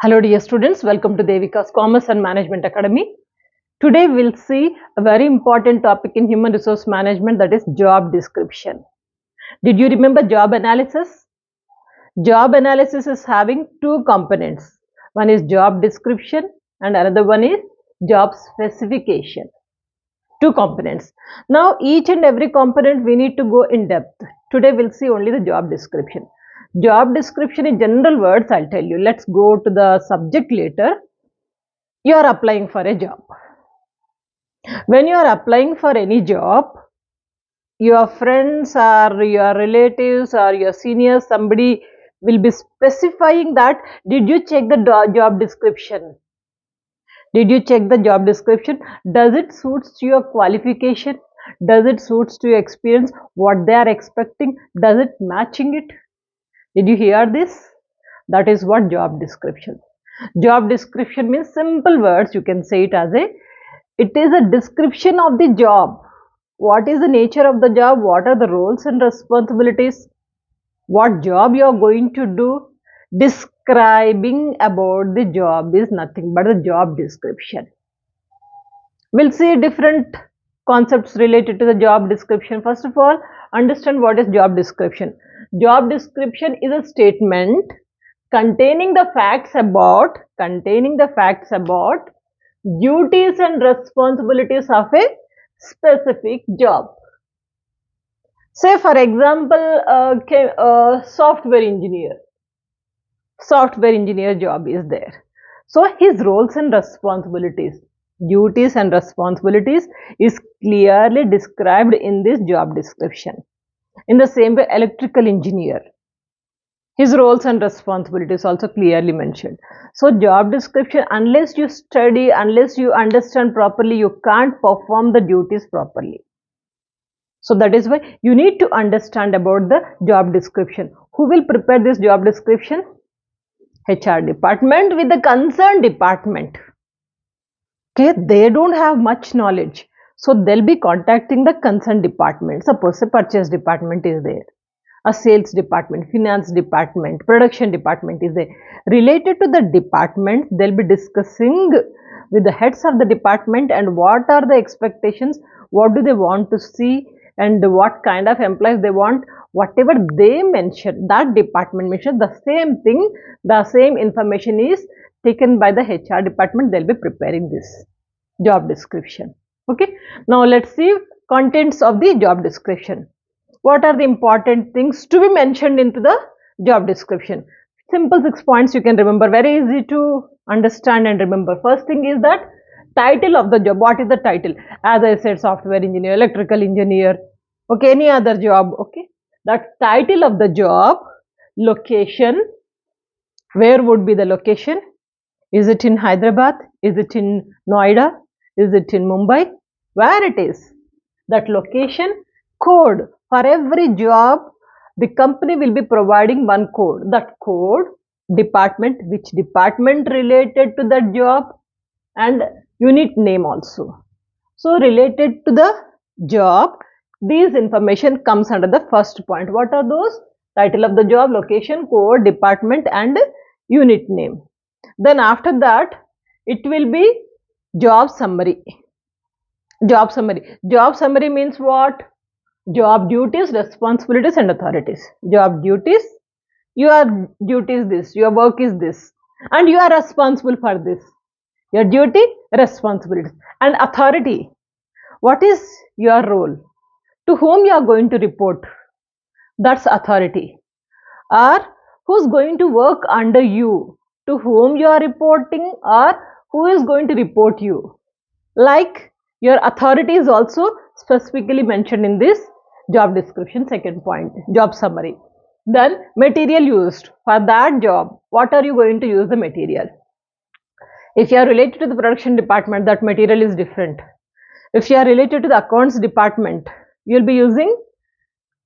Hello dear students, welcome to Devika's Commerce and Management Academy. Today we'll see a very important topic in human resource management, that is job description. Did you remember job analysis? Job analysis is having two components. One is job description and another one is job specification. Two components. Now each and every component we need to go in depth. Today we'll see only the job description. Job description in general words, I'll tell you. Let's go to the subject later. You are applying for a job. When you are applying for any job, your friends or your relatives or your seniors, somebody will be specifying that, did you check the job description? Did you check the job description? Does it suits to your qualification? Does it suits to your experience? What they are expecting? Does it matching it? Did you hear this? That is what job description. Job description means, simple words, you can say it as it is a description of the job. What is the nature of the job? What are the roles and responsibilities? What job you are going to do? Describing about the job is nothing but the job description. We'll see different concepts related to the job description. First of all, understand what is job description. Job description is a statement containing the facts about duties and responsibilities of a specific job. Say for example, software engineer job is there. So his roles and responsibilities, duties and responsibilities is clearly described in this job description. In the same way, electrical engineer, his roles and responsibilities also clearly mentioned. So job description, unless you study, unless you understand properly, you can't perform the duties properly. So that is why you need to understand about the job description. Who will prepare this job description? HR department with the concerned department. Okay, they don't have much knowledge. So they'll be contacting the concerned department. Suppose a purchase department is there, a sales department, finance department, production department is there. Related to the department, they'll be discussing with the heads of the department and what are the expectations, what do they want to see, and what kind of employees they want. Whatever they mention, that department mentioned, the same thing, the same information is taken by the HR department. They'll be preparing this job description. Okay, now let's see contents of the job description. What are the important things to be mentioned into the job description? Simple 6 points you can remember, very easy to understand and remember. First thing is that title of the job. What is the title? As I said, software engineer, electrical engineer, okay, any other job. Okay, that title of the job. Location, where would be the location? Is it in Hyderabad? Is it in Noida? Is it in Mumbai? Where it is? That location. Code. For every job, the company will be providing one code. That code, department, which department related to that job, and unit name also. So related to the job, these information comes under the first point. What are those? Title of the job, location, code, department, and unit name. Then after that, it will be job summary. Job summary. Job summary means what? Job duties, responsibilities, and authorities. Job duties, your duty is this, your work is this, and you are responsible for this. Your duty, responsibilities, and authority. What is your role? To whom you are going to report? That's authority. Or who's going to work under you? To whom you are reporting, or who is going to report you? Like your authority is also specifically mentioned in this job description. Second point, job summary. Then material used for that job. What are you going to use the material? If you are related to the production department, that material is different. If you are related to the accounts department, you will be using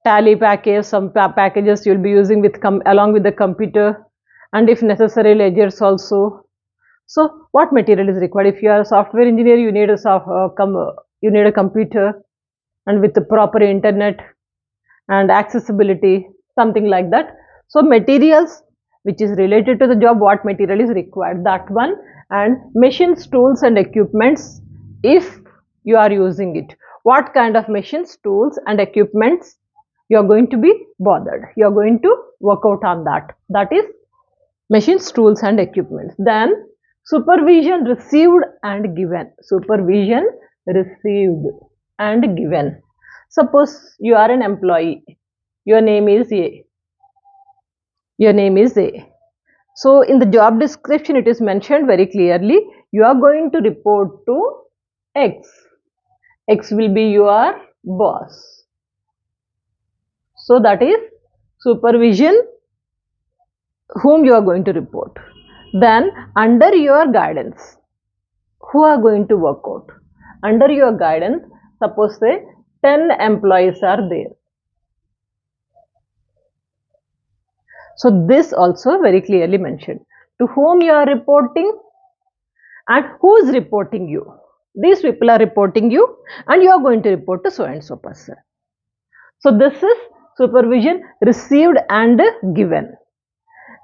tally package, some packages you will be using with along with the computer, and if necessary ledgers also. So what material is required? If you are a software engineer, you need a computer, and with the proper internet and accessibility, something like that. So materials which is related to the job, what material is required, that one, and machines, tools and equipments, if you are using it, what kind of machines, tools and equipments you are going to be bothered, you are going to work out on that, that is machines, tools and equipments. Then supervision received and given, supervision received and given. Suppose you are an employee, your name is A, your name is A. So in the job description it is mentioned very clearly, you are going to report to X. X will be your boss. So that is supervision whom you are going to report. Then under your guidance, who are going to work out? Under your guidance, suppose say 10 employees are there. So this also very clearly mentioned, to whom you are reporting and who is reporting you. These people are reporting you and you are going to report to so and so person. So this is supervision received and given.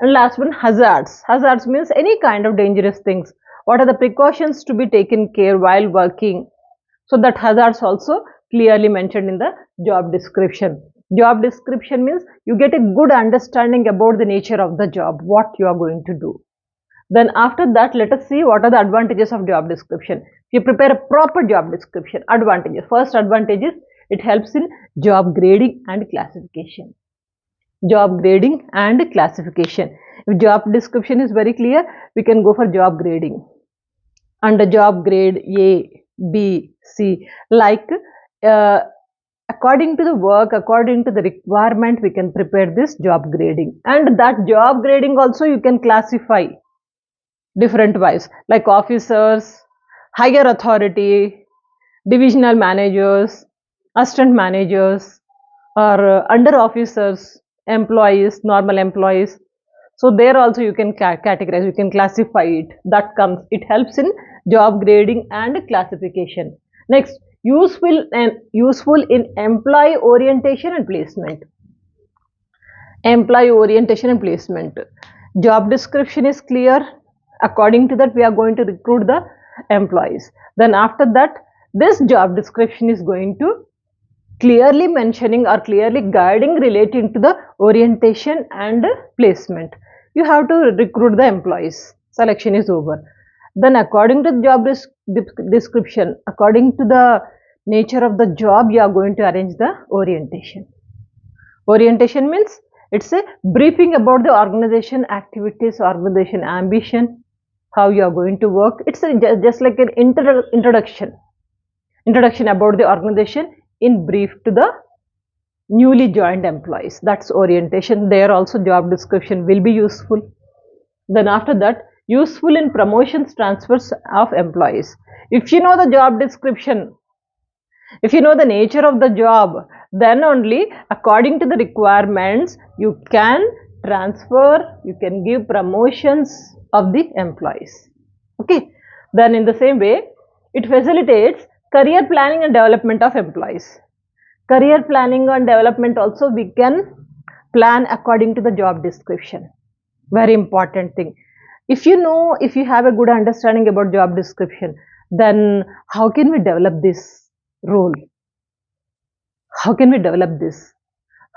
And last one, hazards. Hazards means any kind of dangerous things. What are the precautions to be taken care while working? So that hazards also clearly mentioned in the job description. Job description means you get a good understanding about the nature of the job, what you are going to do. Then after that, let us see what are the advantages of job description. If you prepare a proper job description, advantages. First advantage is it helps in job grading and classification. Job grading and classification. If job description is very clear, we can go for job grading. Under job grade A, B, C, like according to the work, according to the requirement, we can prepare this job grading. And that job grading also you can classify different wise, like officers, higher authority, divisional managers, assistant managers, or under officers, employees, normal employees. So there also you can categorize, you can classify it. That comes, it helps in job grading and classification. Next, useful in employee orientation and placement. Employee orientation and placement. Job description is clear. According to that, we are going to recruit the employees. Then after that, this job description is going to clearly mentioning or clearly guiding relating to the orientation and placement. You have to recruit the employees. Selection is over. Then according to the job description, according to the nature of the job, you are going to arrange the orientation. Orientation means it's a briefing about the organization activities, organization ambition, how you are going to work. It's just like an introduction about the organization in brief to the newly joined employees. That's orientation. There also job description will be useful. Then after that, useful in promotions, transfers of employees. If you know the job description, if you know the nature of the job, then only according to the requirements you can transfer, you can give promotions of the employees. Okay. Then in the same way, it facilitates career planning and development of employees. Career planning and development also we can plan according to the job description. Very important thing. If you know, if you have a good understanding about job description, then how can we develop this role? How can we develop this?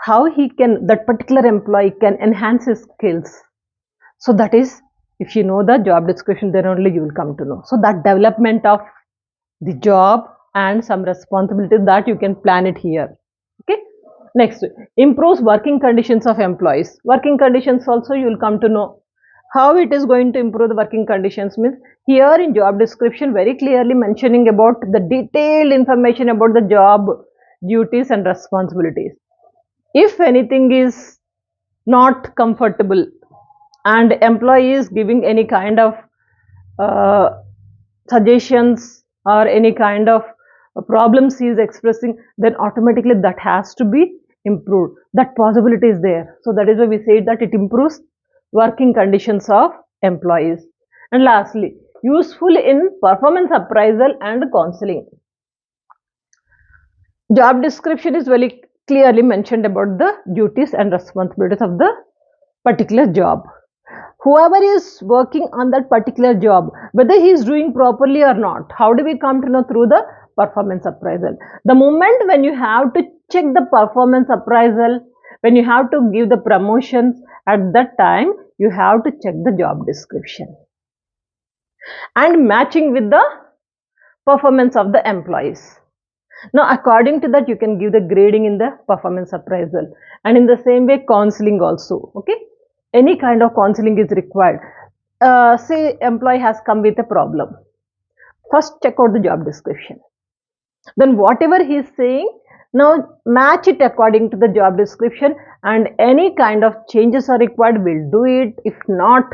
How that particular employee can enhance his skills? So that is, if you know the job description, then only you will come to know. So that development of the job and some responsibilities, that you can plan it here. Okay. Next, improves working conditions of employees. Working conditions also you will come to know. How it is going to improve the working conditions means, here in job description very clearly mentioning about the detailed information about the job duties and responsibilities. If anything is not comfortable and employee is giving any kind of suggestions or any kind of problems he is expressing, then automatically that has to be improved. That possibility is there. So that is why we say that it improves working conditions of employees. And lastly, useful in performance appraisal and counseling. Job description is very clearly mentioned about the duties and responsibilities of the particular job. Whoever is working on that particular job, whether he is doing properly or not. How do we come to know? Through the performance appraisal. The moment when you have to check the performance appraisal, when you have to give the promotions, at that time you have to check the job description and matching with the performance of the employees. Now, according to that, you can give the grading in the performance appraisal, and in the same way, counseling also. Okay, any kind of counseling is required. Say, employee has come with a problem. First, check out the job description. Then, whatever he is saying, now match it according to the job description, and any kind of changes are required, we'll do it. If not,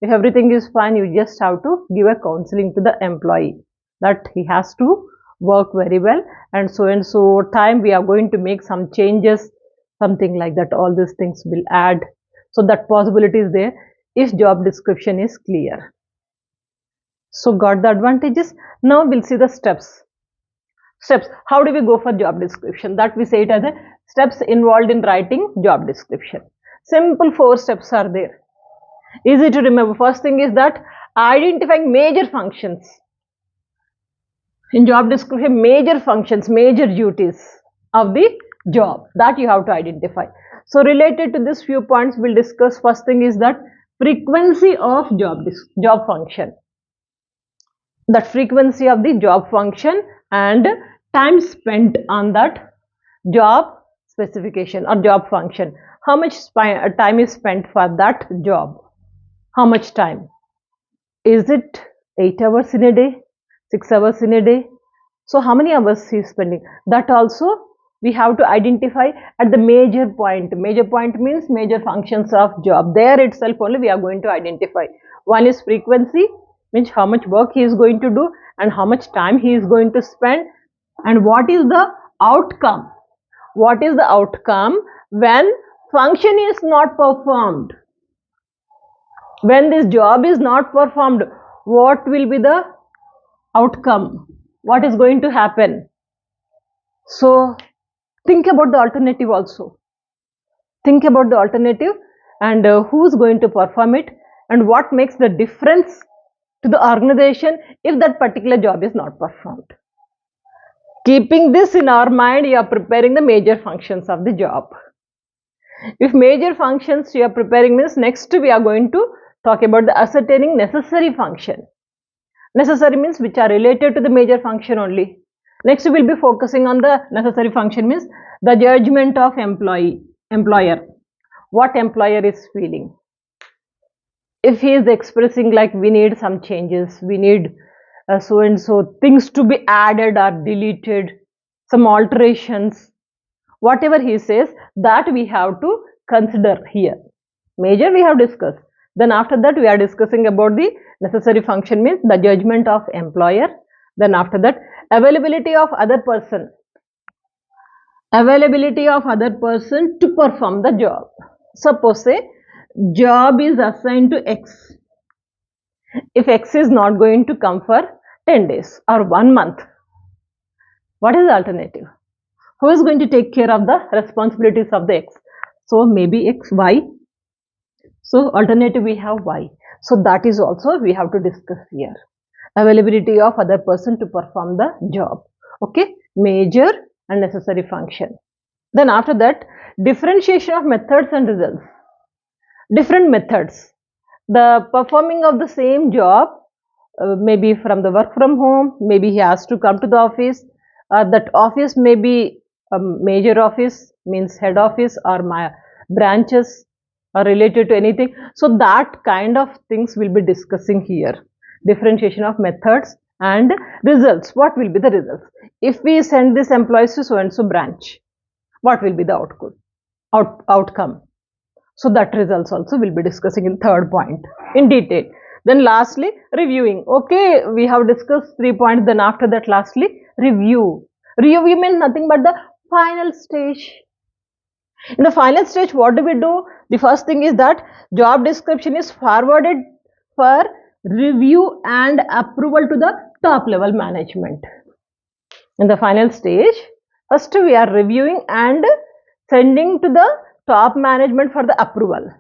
if everything is fine, you just have to give a counseling to the employee that he has to work very well, and so time we are going to make some changes, something like that. All these things will add, so that possibility is there if job description is clear. So got the advantages. Now we'll see the steps. How do we go for job description? That we say it as a steps involved in writing job description. Simple 4 steps are there, easy to remember. First thing is that identifying major functions in job description, major functions, major duties of the job that you have to identify. So related to this few points we'll discuss. First thing is that frequency of job function, that frequency of the job function and time spent on that job specification or job function. How much time is spent for that job? How much time? Is it 8 hours in a day, 6 hours in a day? So how many hours he is spending? That also we have to identify at the major point. Major point means major functions of job. There itself only we are going to identify. One is frequency, means how much work he is going to do and how much time he is going to spend, and what is the outcome. What is the outcome when function is not performed? When this job is not performed, what will be the outcome? What is going to happen? So think about the alternative also. Think about the alternative and who's going to perform it and what makes the difference to the organization if that particular job is not performed. Keeping this in our mind, you are preparing the major functions of the job. If major functions you are preparing means, next we are going to talk about the ascertaining necessary function. Necessary means which are related to the major function only. Next we will be focusing on the necessary function means the judgment of employer. What employer is feeling. If he is expressing like we need some changes, we need so and so things to be added or deleted, some alterations, whatever he says, that we have to consider here. Major we have discussed. Then after that we are discussing about the necessary function means the judgment of employer. Then after that availability of other person. Availability of other person to perform the job. Suppose say job is assigned to X. If X is not going to come for 10 days or 1 month, what is the alternative? Who is going to take care of the responsibilities of the X? So maybe X, Y. So alternative we have Y. So that is also we have to discuss here. Availability of other person to perform the job. Okay, major and necessary function. Then after that, differentiation of methods and results. Different methods. The performing of the same job, maybe from the work from home, maybe he has to come to the office. That office may be a major office, means head office, or my branches are related to anything. So that kind of things we'll be discussing here. Differentiation of methods and results. What will be the results? If we send this employees to so and so branch, what will be the outcome? So that results also will be discussing in third point in detail. Then lastly, reviewing. Okay, we have discussed 3 points. Then after that, lastly, review. Review means nothing but the final stage. In the final stage, what do we do? The first thing is that job description is forwarded for review and approval to the top level management. In the final stage, first we are reviewing and sending to the top management for the approval.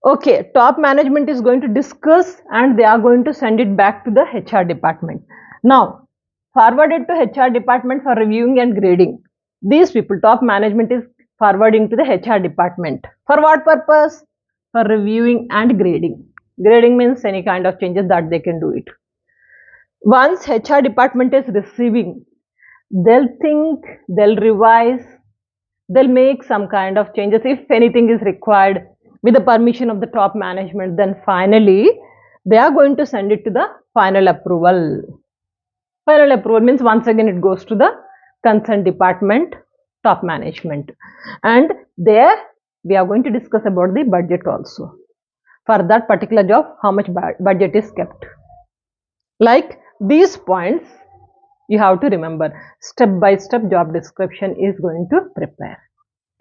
Okay, top management is going to discuss and they are going to send it back to the HR department. Now, forwarded to HR department for reviewing and grading. These people, top management is forwarding to the HR department. For what purpose? For reviewing and grading. Grading means any kind of changes that they can do it. Once HR department is receiving, they'll think, they'll revise, they'll make some kind of changes if anything is required with the permission of the top management. Then finally they are going to send it to the final approval. Final approval means once again it goes to the concerned department, top management, and there we are going to discuss about the budget also. For that particular job, how much budget is kept. Like these points you have to remember. Step by step job description is going to prepare.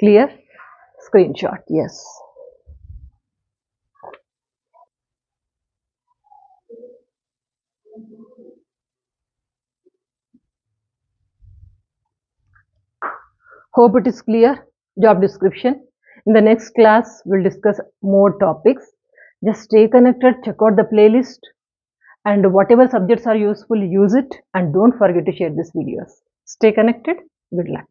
Clear? Screenshot, yes. Hope it is clear. Job description. In the next class, we'll discuss more topics. Just stay connected, check out the playlist, and whatever subjects are useful, use it, and don't forget to share these videos. Stay connected. Good luck.